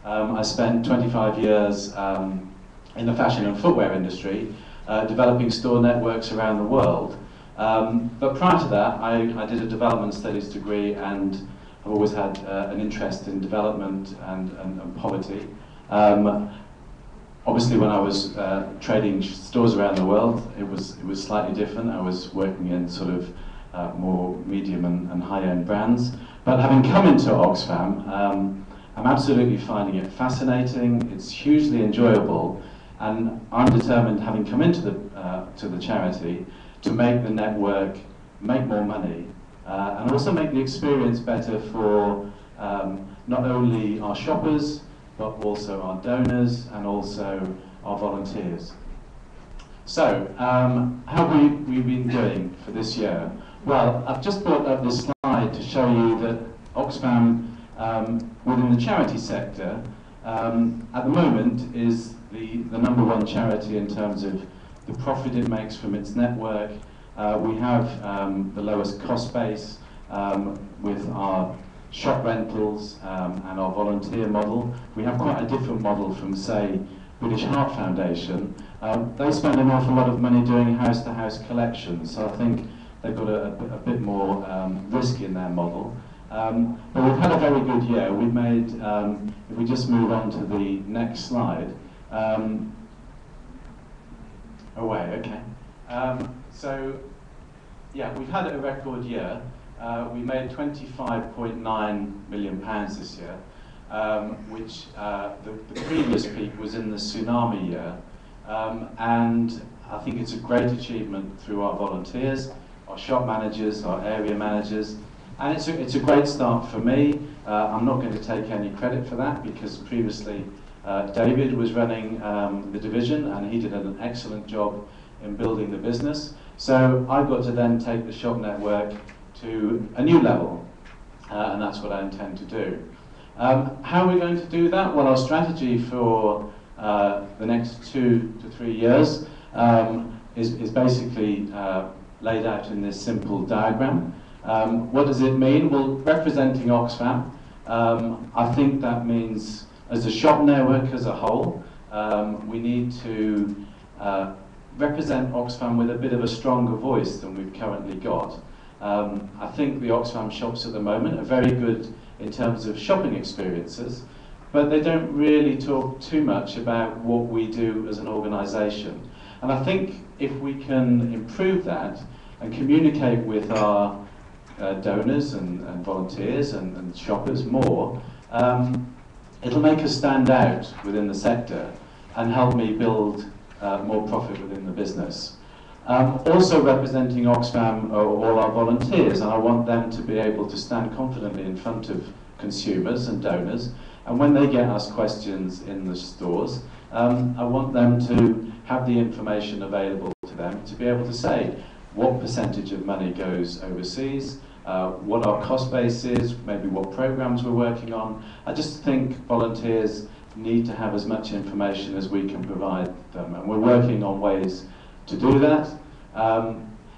I spent 25 years in the fashion and footwear industry, developing store networks around the world. But prior to that, I did a development studies degree and I've always had an interest in development and poverty. Obviously, when I was trading stores around the world, it was slightly different. I was working in sort of more medium and high-end brands. But having come into Oxfam, I'm absolutely finding it fascinating. It's hugely enjoyable, and I'm determined, having come into the charity, to make the network make more money and also make the experience better for not only our shoppers, but also our donors and also our volunteers. So, how have we been doing for this year? Well, I've just brought up this slide to show you that Oxfam, within the charity sector, at the moment is the #1 charity in terms of the profit it makes from its network. We have the lowest cost base with our shop rentals and our volunteer model. We have quite a different model from, say, British Heart Foundation. They spend an awful lot of money doing house-to-house collections, so I think they've got a bit more risk in their model. But we've had a very good year. We've made, if we just move on to the next slide. Okay. So, yeah, we've had a record year. We made £25.9 million this year, which the previous peak was in the tsunami year. And I think it's a great achievement through our volunteers, our shop managers, our area managers. And it's a great start for me. I'm not going to take any credit for that because previously David was running the division and he did an excellent job in building the business. So I've got to then take the shop network to a new level, and that's what I intend to do. How are we going to do that? Well, our strategy for the next 2 to 3 years is basically laid out in this simple diagram. What does it mean? Well, representing Oxfam, I think that means as a shop network as a whole, we need to represent Oxfam with a bit of a stronger voice than we've currently got. I think the Oxfam shops at the moment are very good in terms of shopping experiences, but they don't really talk too much about what we do as an organisation. And I think if we can improve that and communicate with our donors and volunteers and shoppers more, it'll make us stand out within the sector and help me build more profit within the business. Also representing Oxfam are all our volunteers, and I want them to be able to stand confidently in front of consumers and donors, and when they get asked questions in the stores, I want them to have the information available to them to be able to say what percentage of money goes overseas, what our cost base is, maybe what programs we're working on. I just think volunteers need to have as much information as we can provide them, and we're working on ways to do that.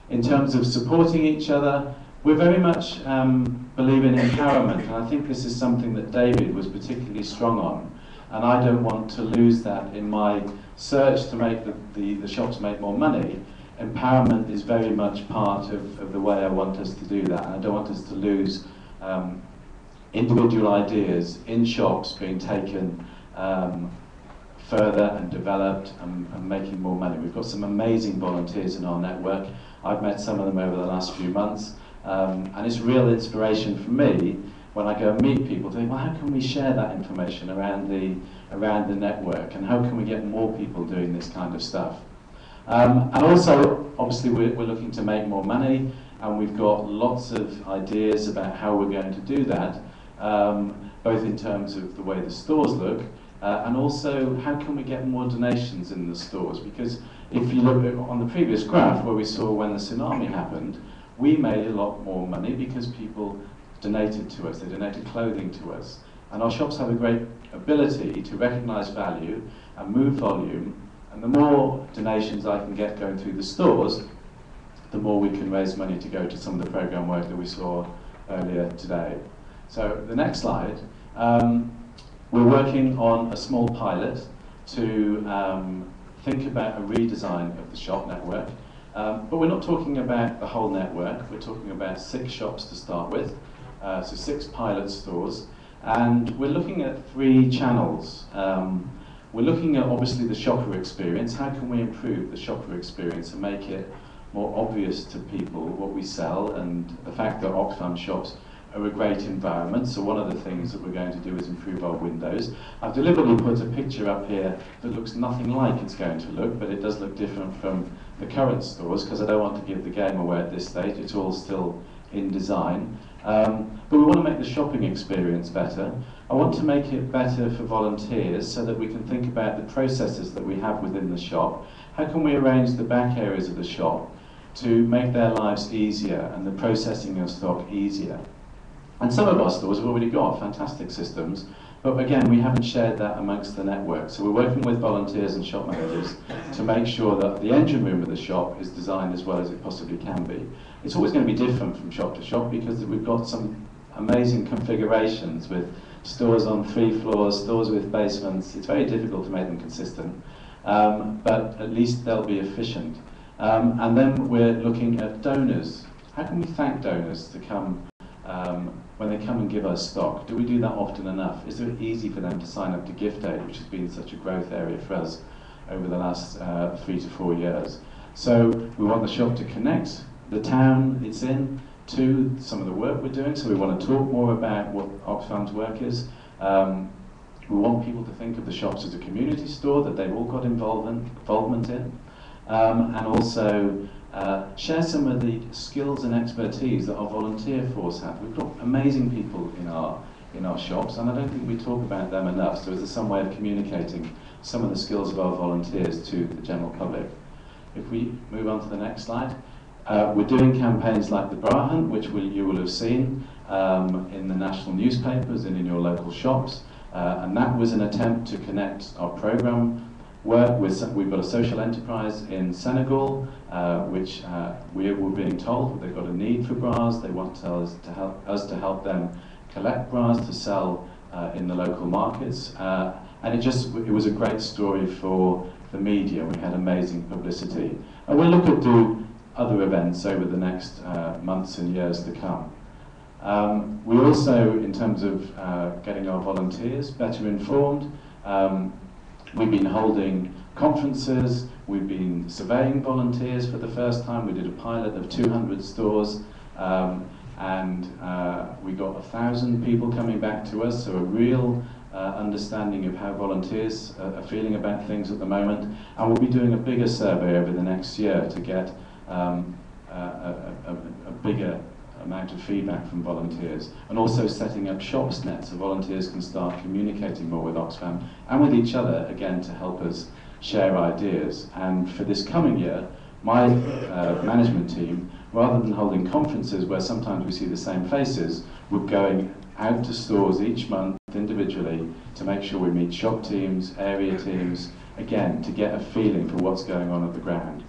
In terms of supporting each other, we're very much believe in empowerment, and I think this is something that David was particularly strong on, and I don't want to lose that in my search to make the shops make more money. Empowerment is very much part of the way I want us to do that, and I don't want us to lose individual ideas in shops being taken further and developed and making more money. We've got some amazing volunteers in our network. I've met some of them over the last few months, and it's real inspiration for me when I go and meet people to think, well, how can we share that information around the network, and how can we get more people doing this kind of stuff? And also, obviously, we're looking to make more money, and we've got lots of ideas about how we're going to do that, both in terms of the way the stores look, and also how can we get more donations in the stores, because if you look on the previous graph where we saw when the tsunami happened, we made a lot more money because people donated to us, they donated clothing to us, and our shops have a great ability to recognise value and move volume, and the more donations I can get going through the stores, the more we can raise money to go to some of the programme work that we saw earlier today. So the next slide. We're working on a small pilot to think about a redesign of the shop network. But we're not talking about the whole network. We're talking about 6 shops to start with, so 6 pilot stores. And we're looking at 3 channels. We're looking at, obviously, the shopper experience. How can we improve the shopper experience and make it more obvious to people what we sell, and the fact that Oxfam shops are a great environment. So one of the things that we're going to do is improve our windows. I've deliberately put a picture up here that looks nothing like it's going to look, but it does look different from the current stores, because I don't want to give the game away at this stage. It's all still in design. But we want to make the shopping experience better. I want to make it better for volunteers so that we can think about the processes that we have within the shop. How can we arrange the back areas of the shop to make their lives easier and the processing of stock easier? And some of our stores have already got fantastic systems, but again, we haven't shared that amongst the network. So we're working with volunteers and shop managers to make sure that the engine room of the shop is designed as well as it possibly can be. It's always going to be different from shop to shop because we've got some amazing configurations with stores on 3 floors, stores with basements. It's very difficult to make them consistent, but at least they'll be efficient. And then we're looking at donors. How can we thank donors to come when they come and give us stock? Do we do that often enough? Is it easy for them to sign up to Gift Aid, which has been such a growth area for us over the last 3 to 4 years? So we want the shop to connect the town it's in to some of the work we're doing, so we want to talk more about what Oxfam's work is. We want people to think of the shops as a community store that they've all got involvement in, and also share some of the skills and expertise that our volunteer force have. We've got amazing people in our shops, and I don't think we talk about them enough. So is there some way of communicating some of the skills of our volunteers to the general public? If we move on to the next slide. We're doing campaigns like the Bra Hunt, which you will have seen in the national newspapers and in your local shops, and that was an attempt to connect our programme work with. We've got a social enterprise in Senegal, which we were being told they've got a need for bras. They want us to help them collect bras to sell in the local markets, and it was a great story for the media. We had amazing publicity, and we'll look at do other events over the next months and years to come. We also, in terms of getting our volunteers better informed, we've been holding conferences, we've been surveying volunteers for the first time. We did a pilot of 200 stores, and we got 1,000 people coming back to us, so a real understanding of how volunteers are feeling about things at the moment. And we'll be doing a bigger survey over the next year to get a bigger amount of feedback from volunteers, and also setting up shops net so volunteers can start communicating more with Oxfam and with each other, again, to help us share ideas. And for this coming year, my management team, rather than holding conferences where sometimes we see the same faces, we're going out to stores each month individually to make sure we meet shop teams, area teams, again, to get a feeling for what's going on at the ground.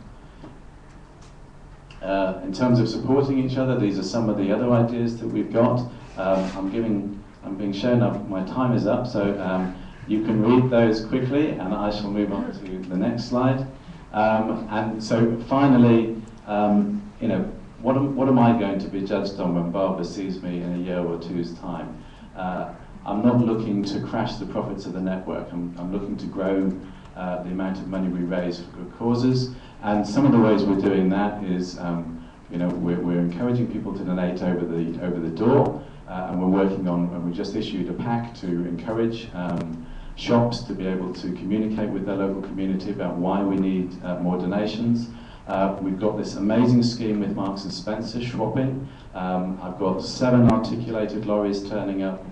In terms of supporting each other, these are some of the other ideas that we've got. I'm being shown up, my time is up, so you can read those quickly, and I shall move on to the next slide. And so finally, you know, what am I going to be judged on when Barbara sees me in a year or two's time? I'm not looking to crash the profits of the network. I'm looking to grow the amount of money we raise for good causes. And some of the ways we're doing that is, you know, we're encouraging people to donate over the door, and we're working on, and we just issued a pack to encourage shops to be able to communicate with their local community about why we need more donations. We've got this amazing scheme with Marks and Spencer swapping. I've got 7 articulated lorries turning up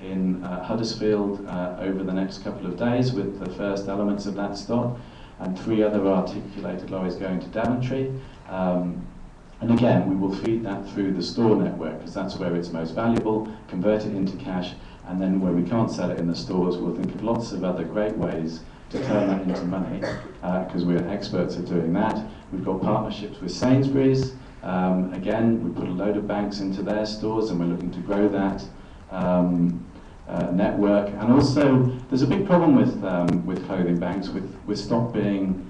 in Huddersfield over the next couple of days with the first elements of that stock, and 3 other articulated lorries going to Daventry. And again, we will feed that through the store network, because that's where it's most valuable, convert it into cash, and then where we can't sell it in the stores, we'll think of lots of other great ways to turn that into money, because we're experts at doing that. We've got partnerships with Sainsbury's. Again, we put a load of banks into their stores, and we're looking to grow that. network. And also, there's a big problem with clothing banks, with stock being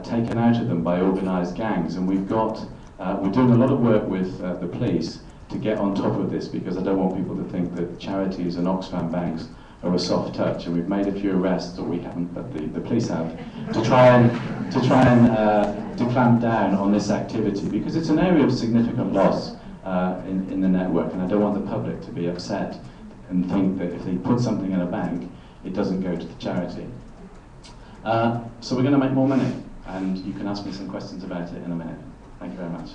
taken out of them by organised gangs. And we're doing a lot of work with the police to get on top of this, because I don't want people to think that charities and Oxfam banks are a soft touch. And we've made a few arrests, or we haven't, but the police have, to try and to clamp down on this activity, because it's an area of significant loss in the network, and I don't want the public to be upset and think that if they put something in a bank, it doesn't go to the charity. So we're going to make more money, and you can ask me some questions about it in a minute. Thank you very much.